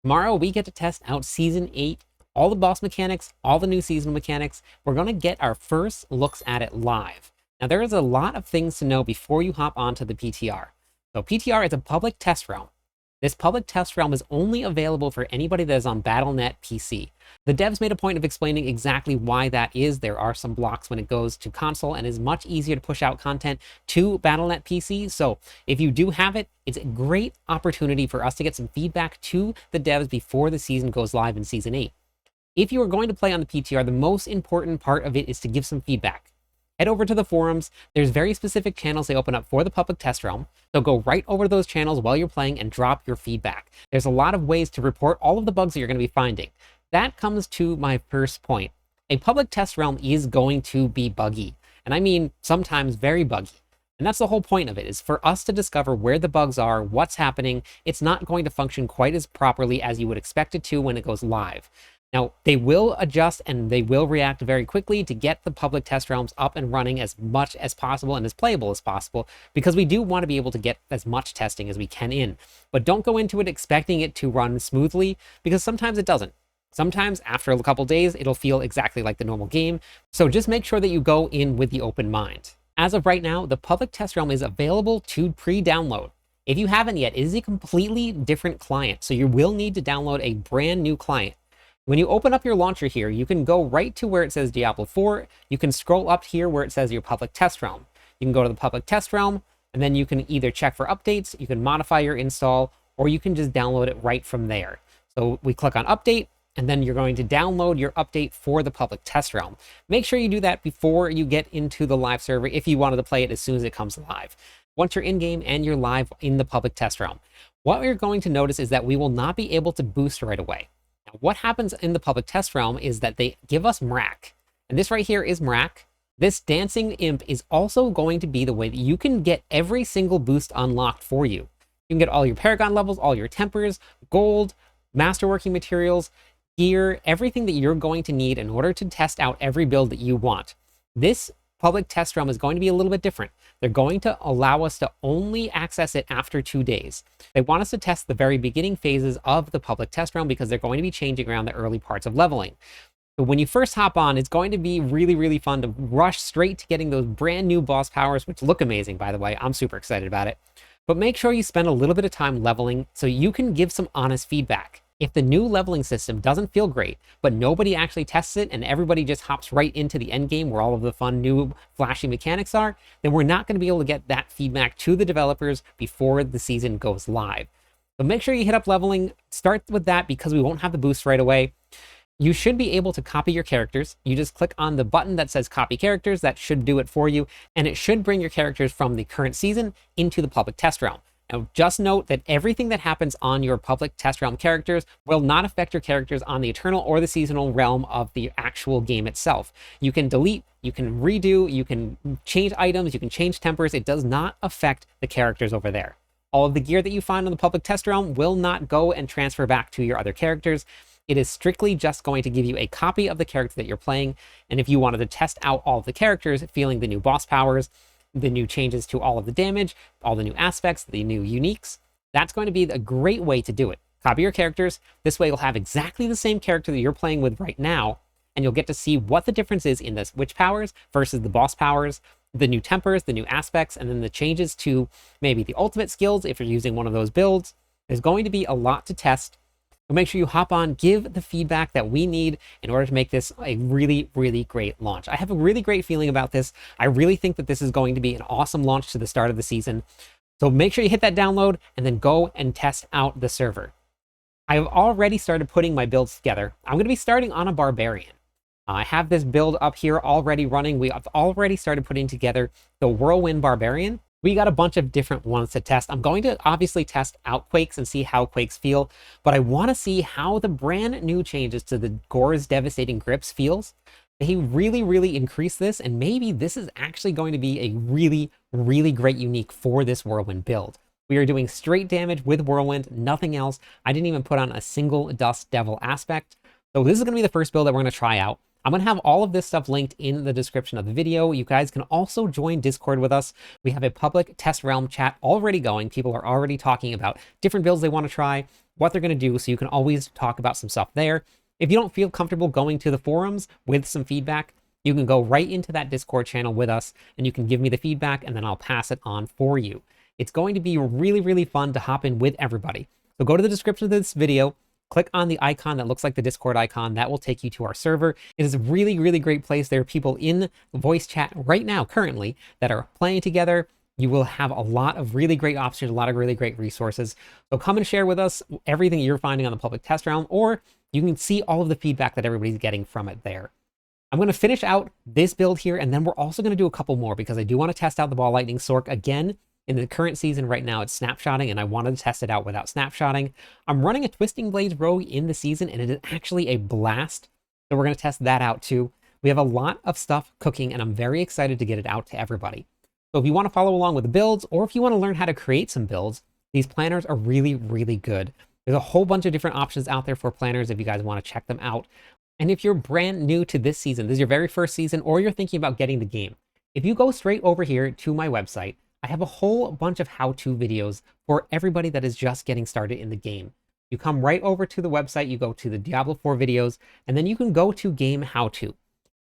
Tomorrow, we get to test out Season 8, all the boss mechanics, all the new seasonal mechanics. We're going to get our first looks at it live. Now, there is a lot of things to know before you hop onto the PTR. So PTR is a public test realm. This public test realm is only available for anybody that is on Battle.net PC. The devs made a point of explaining exactly why that is. There are some blocks when it goes to console, and it's much easier to push out content to Battle.net PC. So if you do have it, it's a great opportunity for us to get some feedback to the devs before the season goes live in Season 8. If you are going to play on the PTR, the most important part of it is to give some feedback. Head over to the forums. There's very specific channels they open up for the public test realm. So go right over to those channels while you're playing and drop your feedback. There's a lot of ways to report all of the bugs that you're going to be finding. That comes to my first point. A public test realm is going to be buggy. And I mean, sometimes very buggy. And that's the whole point of it, is for us to discover where the bugs are, what's happening. It's not going to function quite as properly as you would expect it to when it goes live. Now, they will adjust and they will react very quickly to get the public test realms up and running as much as possible and as playable as possible, because we do want to be able to get as much testing as we can in. But don't go into it expecting it to run smoothly, because sometimes it doesn't. Sometimes after a couple days, it'll feel exactly like the normal game. So just make sure that you go in with the open mind. As of right now, the public test realm is available to pre-download. If you haven't yet, it is a completely different client, so you will need to download a brand new client. When you open up your launcher here, you can go right to where it says Diablo 4. You can scroll up here where it says your public test realm. You can go to the public test realm, and then you can either check for updates, you can modify your install, or you can just download it right from there. So we click on update, and then you're going to download your update for the public test realm. Make sure you do that before you get into the live server if you wanted to play it as soon as it comes live. Once you're in-game and you're live in the public test realm, what you're going to notice is that we will not be able to boost right away. Now, what happens in the public test realm is that they give us Mrak. And this right here is Mrak. This dancing imp is also going to be the way that you can get every single boost unlocked for you. You can get all your Paragon levels, all your tempers, gold, masterworking materials, gear, everything that you're going to need in order to test out every build that you want. This public test realm is going to be a little bit different. They're going to allow us to only access it after 2 days. They want us to test the very beginning phases of the public test realm because they're going to be changing around the early parts of leveling. But when you first hop on, it's going to be really, really fun to rush straight to getting those brand new boss powers, which look amazing, by the way. I'm super excited about it. But make sure you spend a little bit of time leveling so you can give some honest feedback. If the new leveling system doesn't feel great, but nobody actually tests it and everybody just hops right into the end game where all of the fun new flashy mechanics are, then we're not going to be able to get that feedback to the developers before the season goes live. So make sure you hit up leveling, start with that because we won't have the boost right away. You should be able to copy your characters. You just click on the button that says copy characters. That should do it for you. And it should bring your characters from the current season into the public test realm. Now, just note that everything that happens on your public test realm characters will not affect your characters on the eternal or the seasonal realm of the actual game itself. You can delete, you can redo, you can change items, you can change tempers. It does not affect the characters over there. All of the gear that you find on the public test realm will not go and transfer back to your other characters. It is strictly just going to give you a copy of the character that you're playing. And if you wanted to test out all of the characters, feeling the new boss powers, the new changes to all of the damage, all the new aspects, the new uniques, that's going to be a great way to do it. Copy your characters. This way you'll have exactly the same character that you're playing with right now, and you'll get to see what the difference is in the witch powers versus the boss powers, the new tempers, the new aspects, and then the changes to maybe the ultimate skills if you're using one of those builds. There's going to be a lot to test. So make sure you hop on, give the feedback that we need in order to make this a really, really great launch. I have a really great feeling about this. I really think that this is going to be an awesome launch to the start of the season. So make sure you hit that download and then go and test out the server. I've already started putting my builds together. I'm going to be starting on a Barbarian. I have this build up here already running. We have already started putting together the Whirlwind Barbarian. We got a bunch of different ones to test. I'm going to obviously test out Quakes and see how Quakes feel, but I want to see how the brand new changes to the Gore's Devastating Grips feels. He really, really increased this, and maybe this is actually going to be a really, really great unique for this Whirlwind build. We are doing straight damage with Whirlwind, nothing else. I didn't even put on a single Dust Devil aspect. So this is going to be the first build that we're going to try out. I'm going to have all of this stuff linked in the description of the video. You guys can also join Discord with us. We have a public test realm chat already going. People are already talking about different builds they want to try, what they're going to do, so you can always talk about some stuff there. If you don't feel comfortable going to the forums with some feedback, you can go right into that Discord channel with us, and you can give me the feedback, and then I'll pass it on for you. It's going to be really, really fun to hop in with everybody. So go to the description of this video, click on the icon that looks like the Discord icon. That will take you to our server. It is a really, really great place. There are people in voice chat right now, currently, that are playing together. You will have a lot of really great options, a lot of really great resources. So come and share with us everything you're finding on the public test realm, or you can see all of the feedback that everybody's getting from it there. I'm going to finish out this build here, and then we're also going to do a couple more because I do want to test out the Ball Lightning Sork again. In the current season right now, it's snapshotting, and I wanted to test it out without snapshotting. I'm running a Twisting Blades Rogue in the season, and it is actually a blast. So we're going to test that out too. We have a lot of stuff cooking, and I'm very excited to get it out to everybody. So if you want to follow along with the builds, or if you want to learn how to create some builds, these planners are really, really good. There's a whole bunch of different options out there for planners if you guys want to check them out. And if you're brand new to this season, this is your very first season, or you're thinking about getting the game, if you go straight over here to my website, I have a whole bunch of how-to videos for everybody that is just getting started in the game. You come right over to the website, you go to the Diablo 4 videos, and then you can go to game how-to.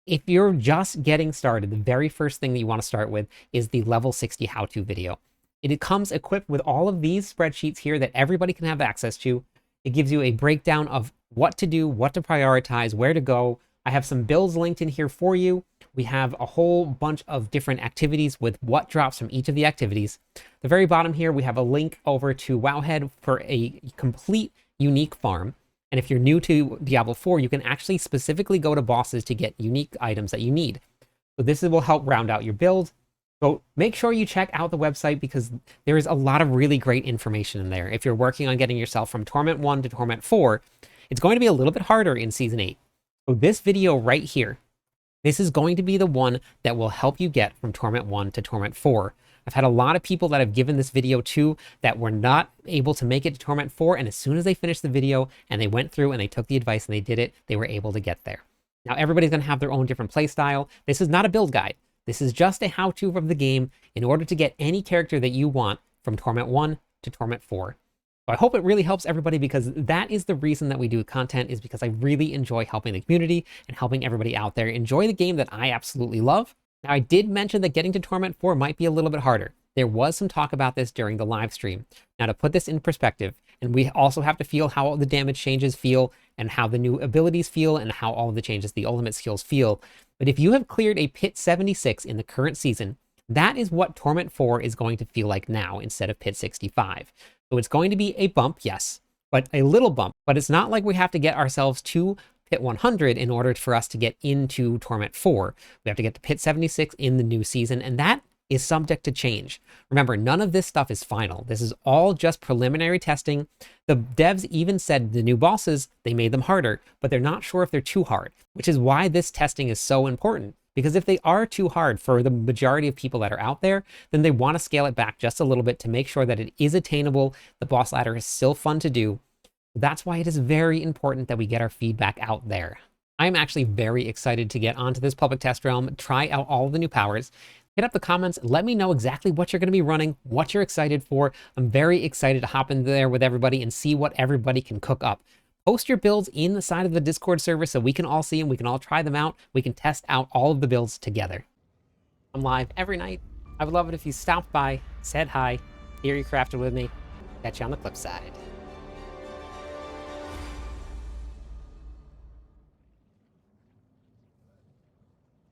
If you're just getting started, the very first thing that you want to start with is the level 60 how-to video. It comes equipped with all of these spreadsheets here that everybody can have access to. It gives you a breakdown of what to do, what to prioritize, where to go. I have some builds linked in here for you. We have a whole bunch of different activities with what drops from each of the activities. The very bottom here, we have a link over to Wowhead for a complete unique farm. And if you're new to Diablo 4, you can actually specifically go to bosses to get unique items that you need. So this will help round out your build. So make sure you check out the website because there is a lot of really great information in there. If you're working on getting yourself from Torment 1 to Torment 4, it's going to be a little bit harder in Season 8. So this video right here, this is going to be the one that will help you get from Torment 1 to Torment 4. I've had a lot of people that have given this video to that were not able to make it to Torment 4, and as soon as they finished the video and they went through and they took the advice and they did it, they were able to get there. Now everybody's going to have their own different play style. This is not a build guide. This is just a how-to of the game in order to get any character that you want from Torment 1 to Torment 4. So I hope it really helps everybody because that is the reason that we do content, is because I really enjoy helping the community and helping everybody out there enjoy the game that I absolutely love. Now, I did mention that getting to Torment 4 might be a little bit harder. There was some talk about this during the live stream. Now, to put this in perspective, and we also have to feel how the damage changes feel and how the new abilities feel and how all of the changes, the ultimate skills feel. But if you have cleared a Pit 76 in the current season, that is what Torment 4 is going to feel like now instead of Pit 65. So it's going to be a bump, yes, but a little bump. But it's not like we have to get ourselves to Pit 100 in order for us to get into Torment 4. We have to get to Pit 76 in the new season, and that is subject to change. Remember, none of this stuff is final. This is all just preliminary testing. The devs even said the new bosses, they made them harder, but they're not sure if they're too hard, which is why this testing is so important. Because if they are too hard for the majority of people that are out there, then they want to scale it back just a little bit to make sure that it is attainable. The boss ladder is still fun to do. That's why it is very important that we get our feedback out there. I'm actually very excited to get onto this public test realm, try out all of the new powers. Hit up the comments, let me know exactly what you're going to be running, what you're excited for. I'm very excited to hop in there with everybody and see what everybody can cook up. Post your builds in the side of the Discord server so we can all see them, we can all try them out, we can test out all of the builds together. I'm live every night. I would love it if you stopped by, said hi, theory crafted with me. Catch you on the flip side.